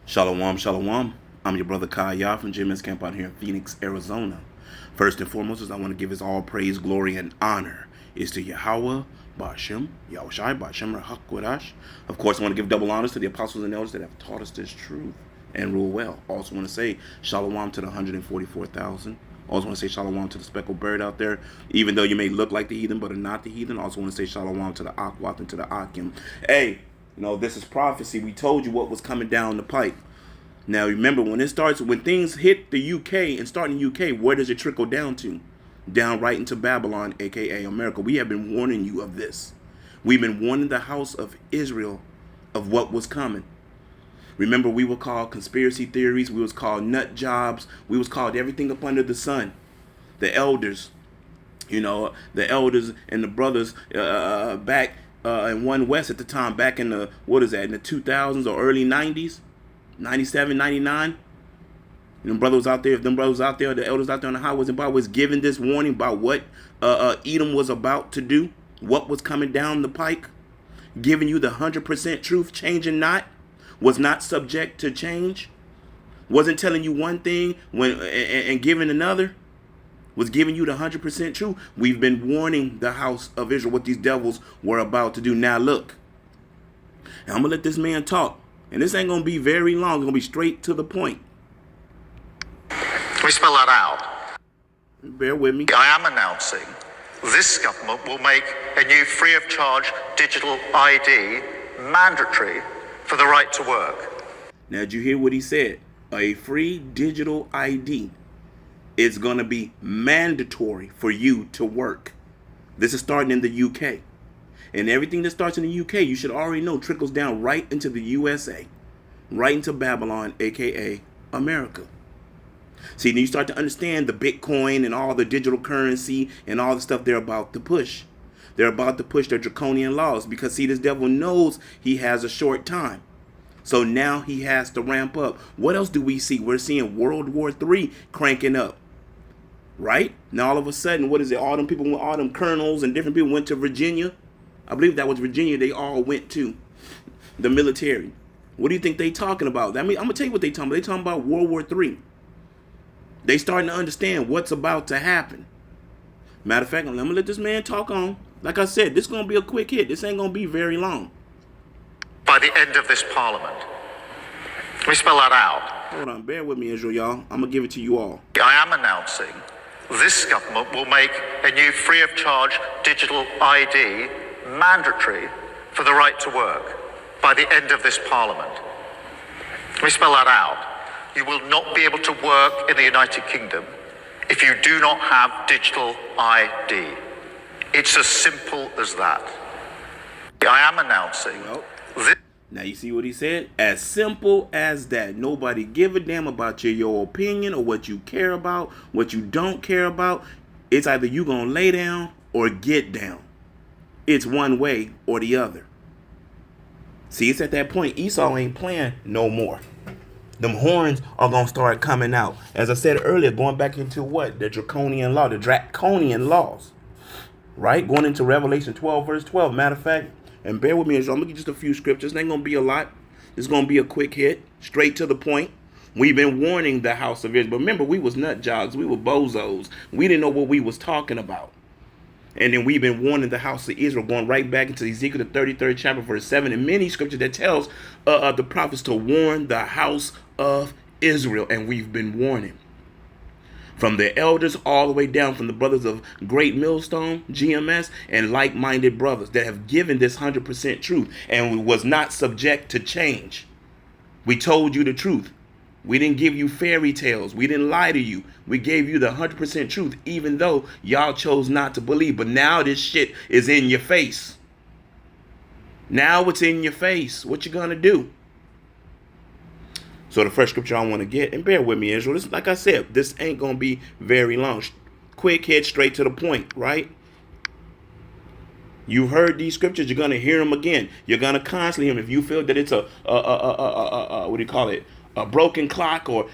Shalom, shalom. I'm your brother Kaya from GMS Camp out here in Phoenix, Arizona. First and foremost, is I want to give his all praise, glory, and honor is to Yahweh, Ba'ashem, Yahushai, Ba'ashem, Rahak. Of course, I want to give double honors to the apostles and elders that have taught us this truth and rule well. Also want to say shalom to the 144,000. Also want to say shalom to the speckled bird out there. Even though you may look like the heathen, but are not the heathen. Also want to say shalom to the Akwat and to the Akim. Hey, this is prophecy. We told you what was coming down the pipe. Now remember, when things hit the UK and start in the UK, where does it trickle down to? Down right into Babylon, aka America. We have been warning you of this. We've been warning the house of Israel of what was coming. Remember, we were called conspiracy theories. We was called nut jobs. We was called everything up under the sun. The elders, the elders and the brothers back in One West at the time, back in the, in the 2000s or early 90s, 97, 99. Them brothers out there, the elders out there on the highways and byways giving this warning about what Edom was about to do, what was coming down the pike, giving you the 100% truth, changing not, was not subject to change, wasn't telling you one thing and giving another, was giving you the 100% truth. We've been warning the house of Israel what these devils were about to do. Now look, and I'm going to let this man talk. And this ain't going to be very long. It's going to be straight to the point. Let me spell that out. Bear with me. I am announcing this government will make a new free of charge digital ID mandatory for the right to work. Now, did you hear what he said? A free digital ID is going to be mandatory for you to work. This is starting in the UK. And everything that starts in the UK, you should already know, trickles down right into the USA, right into Babylon, aka America. See, then you start to understand the Bitcoin and all the digital currency and all the stuff they're about to push. They're about to push their draconian laws because, see, this devil knows he has a short time. So now he has to ramp up. What else do we see? We're seeing World War III cranking up. Right? Now all of a sudden, all them people, all them colonels and different people went to Virginia. I believe that was Virginia. They all went to the military. What do you think they talking about? I mean, I'm going to tell you what they talking about. They talking about World War III. They starting to understand what's about to happen. Matter of fact, I'm going to let this man talk on. Like I said, this is going to be a quick hit. This ain't going to be very long. By the end of this parliament. Let me spell that out. Hold on. Bear with me, Israel, y'all. I'm going to give it to you all. I am announcing this government will make a new free of charge digital ID mandatory for the right to work by the end of this parliament. Let me spell that out. You will not be able to work in the United Kingdom if you do not have digital ID. It's as simple as that. I am announcing this. Now you see what he said? As simple as that. Nobody give a damn about your opinion or what you care about, what you don't care about. It's either you gonna lay down or get down. It's one way or the other. See, it's at that point Esau ain't playing no more. Them horns are going to start coming out. As I said earlier, going back into what? The draconian laws. Right? Going into Revelation 12, verse 12. Matter of fact, and bear with me, I'm going to give just a few scriptures. It ain't going to be a lot. It's going to be a quick hit. Straight to the point. We've been warning the house of Israel. But remember, we was nut jobs. We were bozos. We didn't know what we was talking about. And then we've been warning the house of Israel, going right back into Ezekiel, the 33rd chapter, verse 7, and many scriptures that tells the prophets to warn the house of Israel. And we've been warning. From the elders all the way down, from the brothers of Great Millstone, GMS, and like-minded brothers that have given this 100% truth and was not subject to change. We told you the truth. We didn't give you fairy tales. We didn't lie to you. We gave you the 100% truth, even though y'all chose not to believe. But now this shit is in your face. Now it's in your face. What you gonna do? So the first scripture I want to get, and bear with me, Israel. This, like I said, this ain't gonna be very long. Quick hit, straight to the point, right? You've heard these scriptures. You're gonna hear them again. You're gonna constantly hear them. If you feel that it's what do you call it? A broken clock or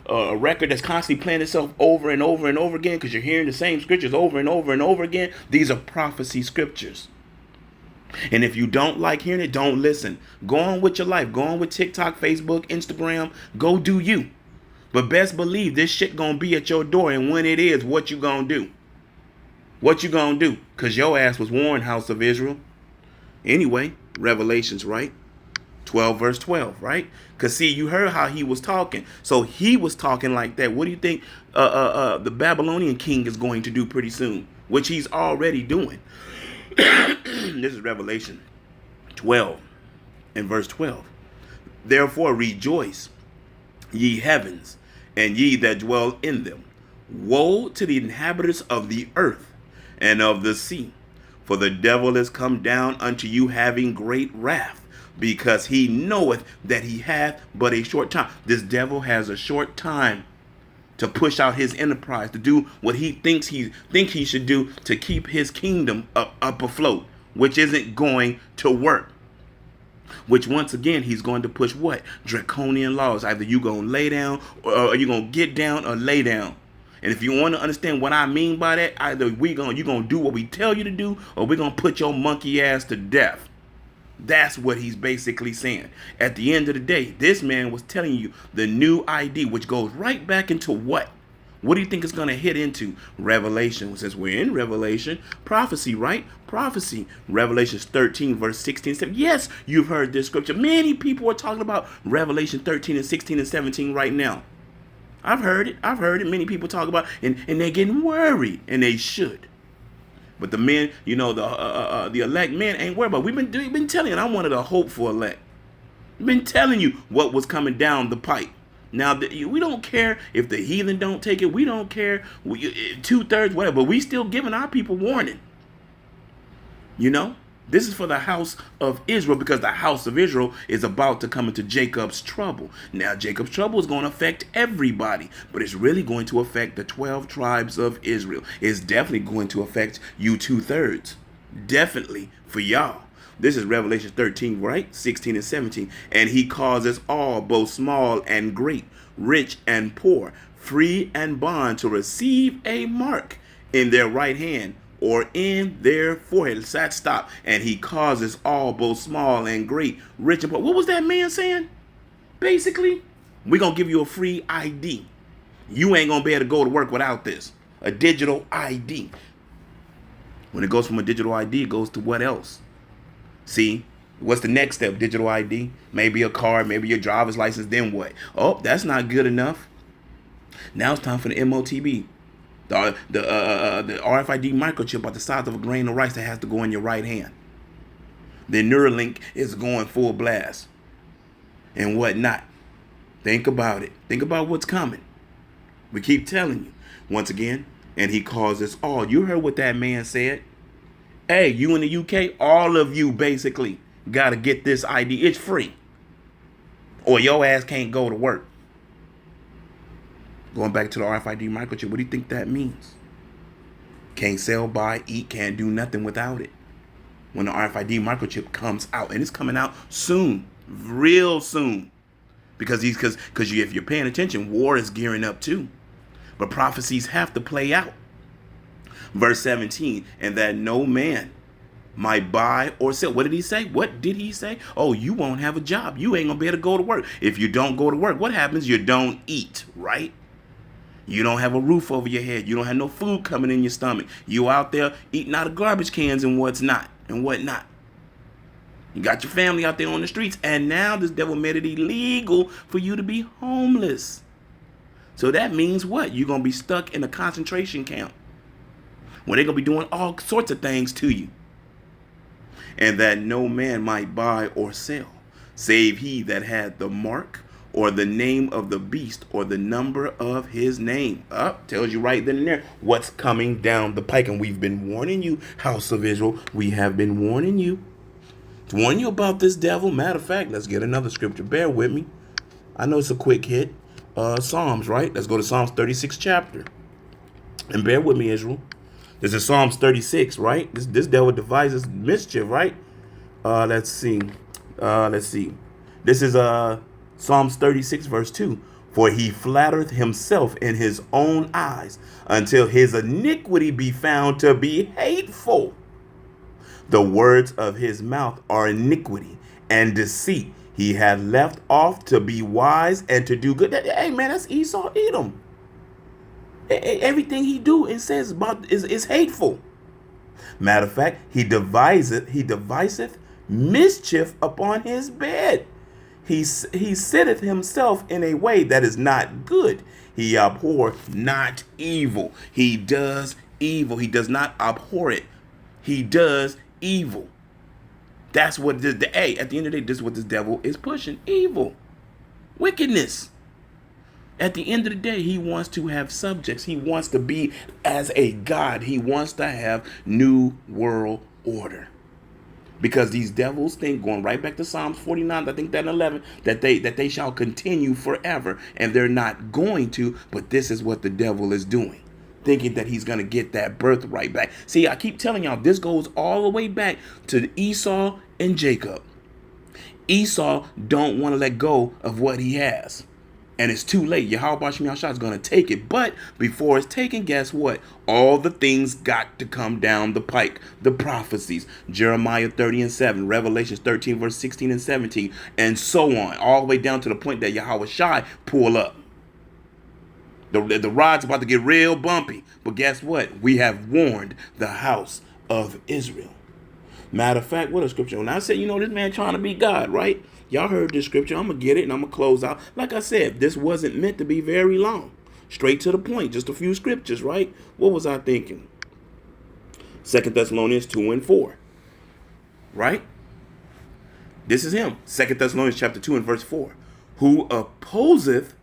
a record that's constantly playing itself over and over and over again because you're hearing the same scriptures over and over and over again. These are prophecy scriptures. And if you don't like hearing it, don't listen. Go on with your life. Go on with TikTok, Facebook, Instagram. Go do you. But best believe this shit gonna be at your door. And when it is, what you gonna do? What you gonna do? Because your ass was warned, house of Israel. Anyway, Revelations, right? 12 verse 12, right? Because see, you heard how he was talking. So he was talking like that. What do you think the Babylonian king is going to do pretty soon? Which he's already doing. This is Revelation 12 and verse 12. Therefore rejoice, ye heavens, and ye that dwell in them. Woe to the inhabitants of the earth and of the sea, for the devil is come down unto you having great wrath, because he knoweth that he hath but a short time. This devil has a short time to push out his enterprise, to do what he thinks he should do to keep his kingdom up afloat, which isn't going to work. Which once again, he's going to push what? Draconian laws. Either you gonna lay down or you gonna get down or lay down. And if you want to understand what I mean by that, either you gonna do what we tell you to do, or we're gonna put your monkey ass to death. That's what he's basically saying. At the end of the day, this man was telling you the new ID, which goes right back into what? What do you think it's going to hit into? Revelation. Since we're in Revelation, prophecy, right? Prophecy. Revelations 13, verse 16. Yes, you've heard this scripture. Many people are talking about Revelation 13 and 16 and 17 right now. I've heard it. Many people talk about it, and they're getting worried, and they should. But the men, the elect men ain't worried about it. We've been telling you, and I'm one of the hopeful elect. We've been telling you what was coming down the pipe. Now, we don't care if the heathen don't take it. We don't care, 2/3, whatever. But we still giving our people warning. This is for the house of Israel, because the house of Israel is about to come into Jacob's trouble. Now, Jacob's trouble is going to affect everybody, but it's really going to affect the 12 tribes of Israel. It's definitely going to affect you 2/3. Definitely for y'all. This is Revelation 13, right? 16 and 17. And he causes all, both small and great, rich and poor, free and bond, to receive a mark in their right hand or in their forehead. Stop. And he causes all, both small and great, rich and poor. What was that man saying? Basically, we're going to give you a free ID. You ain't going to be able to go to work without this. A digital ID. When it goes from a digital ID, it goes to what else? See, what's the next step? Digital ID, maybe a card, maybe your driver's license. Then what? Oh, that's not good enough. Now it's time for the MOTB, the RFID microchip about the size of a grain of rice that has to go in your right hand. The Neuralink is going full blast and whatnot. Think about it. Think about what's coming. We keep telling you once again, and he causes all. You heard what that man said. Hey, you in the UK, all of you basically got to get this ID. It's free. Or your ass can't go to work. Going back to the RFID microchip, what do you think that means? Can't sell, buy, eat, can't do nothing without it. When the RFID microchip comes out, and it's coming out soon, real soon. Because if you're paying attention, war is gearing up too. But prophecies have to play out. Verse 17, and that no man might buy or sell. What did he say? What did he say? Oh, you won't have a job. You ain't gonna be able to go to work. If you don't go to work, what happens? You don't eat, right? You don't have a roof over your head. You don't have no food coming in your stomach. You out there eating out of garbage cans and whatnot. You got your family out there on the streets, and now this devil made it illegal for you to be homeless. So that means what? You're gonna be stuck in a concentration camp, when they're going to be doing all sorts of things to you. And that no man might buy or sell, save he that had the mark or the name of the beast or the number of his name. Tells you right then and there what's coming down the pike. And we've been warning you, house of Israel. We have been warning you. To warn you about this devil. Matter of fact, let's get another scripture. Bear with me. I know it's a quick hit. Psalms, right? Let's go to Psalms 36 chapter. And bear with me, Israel. This is Psalms 36, right? This devil devises mischief, right? Let's see. This is Psalms 36, verse 2. For he flattereth himself in his own eyes, until his iniquity be found to be hateful. The words of his mouth are iniquity and deceit. He had left off to be wise and to do good. Hey man, that's Esau, Edom. Everything he do and says about is hateful. Matter of fact, he deviseth mischief upon his bed. He sitteth himself in a way that is not good. He abhor not evil. He does evil. He does not abhor it. He does evil. That's what at the end of the day, this is what this devil is pushing. Evil. Wickedness. At the end of the day, he wants to have subjects. He wants to be as a god. He wants to have new world order. Because these devils think, going right back to Psalms 49, I think that 11, that they shall continue forever. And they're not going to, but this is what the devil is doing. Thinking that he's going to get that birthright back. See, I keep telling y'all, this goes all the way back to Esau and Jacob. Esau don't want to let go of what he has. And it's too late. Yahweh Shem Yahshua is going to take it. But before it's taken, guess what? All the things got to come down the pike. The prophecies. Jeremiah 30:7. Revelations 13 verse 16 and 17. And so on. All the way down to the point that Yahweh Shai pull up. The rod's about to get real bumpy. But guess what? We have warned the house of Israel. Matter of fact, what a scripture. When I said, this man trying to be God, right? Y'all heard this scripture. I'm going to get it and I'm going to close out. Like I said, this wasn't meant to be very long. Straight to the point. Just a few scriptures, right? What was I thinking? 2 Thessalonians 2:4. Right? This is him. 2 Thessalonians chapter 2 and verse 4. Who opposeth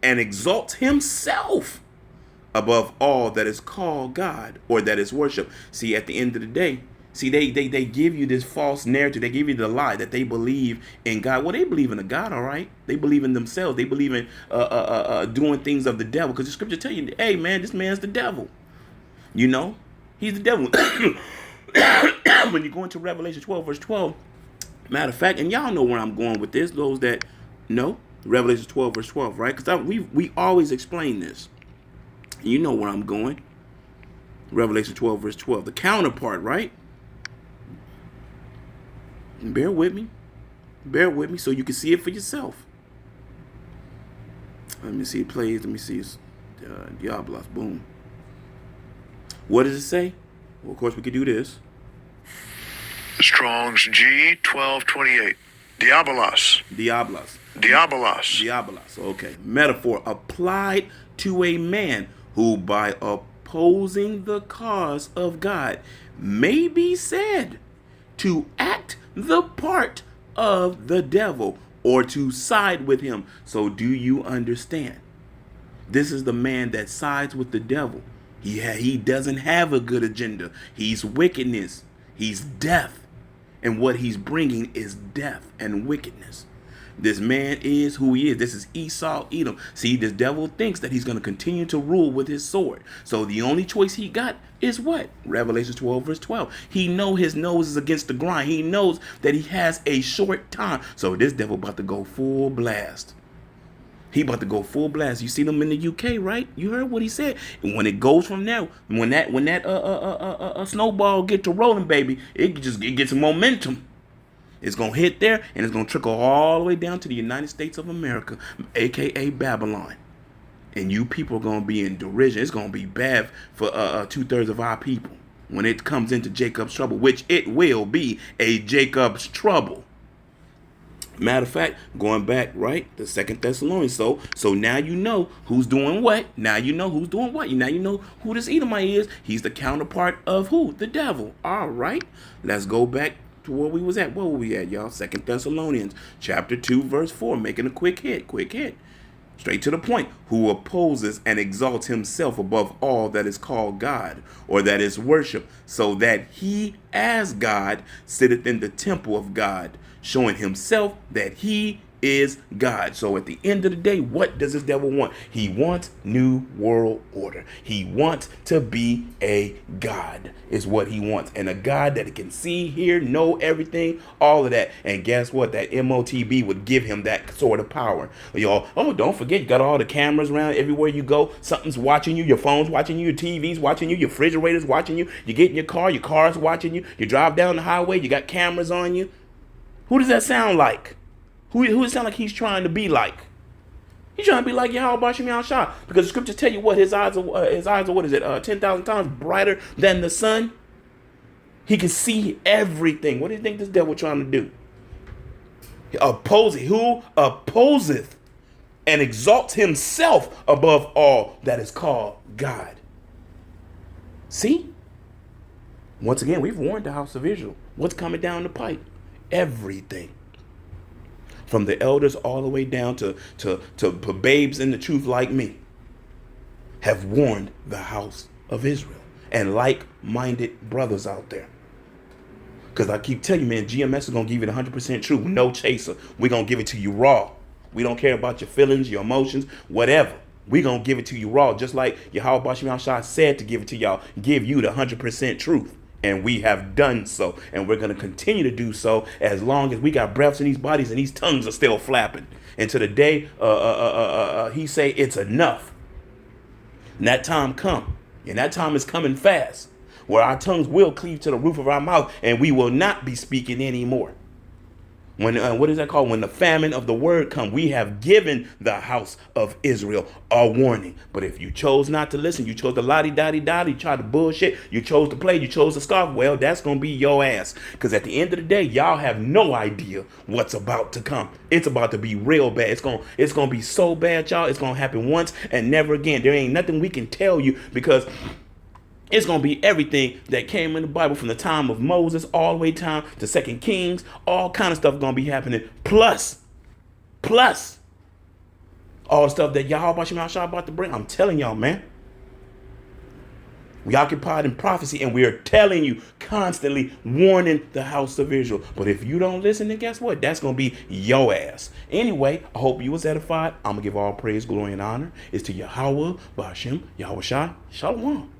and exalts himself above all that is called God or that is worship. See, at the end of the day, they give you this false narrative. They give you the lie that they believe in God. Well, they believe in a God, all right. They believe in themselves. They believe in doing things of the devil. Because the scripture tell you, hey, man, this man's the devil. He's the devil. When you go into Revelation 12, verse 12, matter of fact, and y'all know where I'm going with this, those that know, Revelation 12, verse 12, right? Because we always explain this. You know where I'm going. Revelation 12, verse 12. The counterpart, right? Bear with me. Bear with me so you can see it for yourself. Let me see it plays. Let me see it's Diabolos. Boom. What does it say? Well, of course, we could do this. Strong's G 1228. Diabolos. Diabolos. Diabolos. Diabolos. Okay. Metaphor applied to a man who, by opposing the cause of God, may be said to act the part of the devil or to side with him. So do you understand? This is the man that sides with the devil. He doesn't have a good agenda. He's wickedness. He's death. And what he's bringing is death and wickedness. This man is who he is. This is Esau, Edom. See, this devil thinks that he's going to continue to rule with his sword. So the only choice he got is what? Revelation 12, verse 12. He knows his nose is against the grind. He knows that he has a short time. So this devil about to go full blast. He about to go full blast. You see them in the UK, right? You heard what he said. And when it goes from there, when that snowball get to rolling, baby, it gets momentum. It's going to hit there, and it's going to trickle all the way down to the United States of America, a.k.a. Babylon. And you people are going to be in derision. It's going to be bad for 2/3 of our people when it comes into Jacob's trouble, which it will be a Jacob's trouble. Matter of fact, going back, right, to 2 Thessalonians. So now you know who's doing what. Now you know who's doing what. Now you know who this Edomite is. He's the counterpart of who? The devil. All right. Let's go back to where we was at. Where were we at, y'all? 2 Thessalonians chapter 2, verse 4. Making a quick hit. Straight to the point. Who opposes and exalts himself above all that is called God or that is worship, so that he as God sitteth in the temple of God, showing himself that he is God. So at the end of the day, what does this devil want? He wants new world order. He wants to be a God is what he wants. And a God that can see, hear, know everything, all of that. And guess what? That MOTB would give him that sort of power. Y'all, oh, don't forget, you got all the cameras around everywhere you go. Something's watching you. Your phone's watching you. Your TV's watching you. Your refrigerator's watching you. You get in your car's watching you. You drive down the highway, you got cameras on you. Who does that sound like? Who does it sound like he's trying to be like? He's trying to be like Yahweh Bashim Yahushua, because the scriptures tell you what his eyes are. What is it? 10,000 times brighter than the sun. He can see everything. What do you think this devil trying to do? Who opposeth and exalts himself above all that is called God. See? Once again, we've warned the house of Israel. What's coming down the pipe? Everything. From the elders all the way down to babes in the truth like me, have warned the house of Israel and like-minded brothers out there. Because I keep telling you, man, GMS is going to give you the 100% truth. No chaser. We're going to give it to you raw. We don't care about your feelings, your emotions, whatever. We're going to give it to you raw. Just like Yahweh Bashim Yahushua said to give it to y'all. Give you the 100% truth. And we have done so. And we're going to continue to do so as long as we got breaths in these bodies and these tongues are still flapping. Until the day he say it's enough. And that time come. And that time is coming fast. Where our tongues will cleave to the roof of our mouth and we will not be speaking anymore. When what is that called? When the famine of the word come, we have given the house of Israel a warning. But if you chose not to listen, you chose to lottie-dottie-dottie, try to bullshit, you chose to play, you chose to scoff, well, that's going to be your ass. Because at the end of the day, y'all have no idea what's about to come. It's about to be real bad. It's going to be so bad, y'all. It's going to happen once and never again. There ain't nothing we can tell you because it's going to be everything that came in the Bible from the time of Moses all the way down to 2 Kings. All kind of stuff going to be happening. Plus, all the stuff that Yahweh Bashim Yahushua about to bring. I'm telling y'all, man. We occupied in prophecy and we are telling you, constantly warning the house of Israel. But if you don't listen, then guess what? That's going to be your ass. Anyway, I hope you was edified. I'm going to give all praise, glory, and honor. It's to Yahweh Bashim Yahushua. Shalom.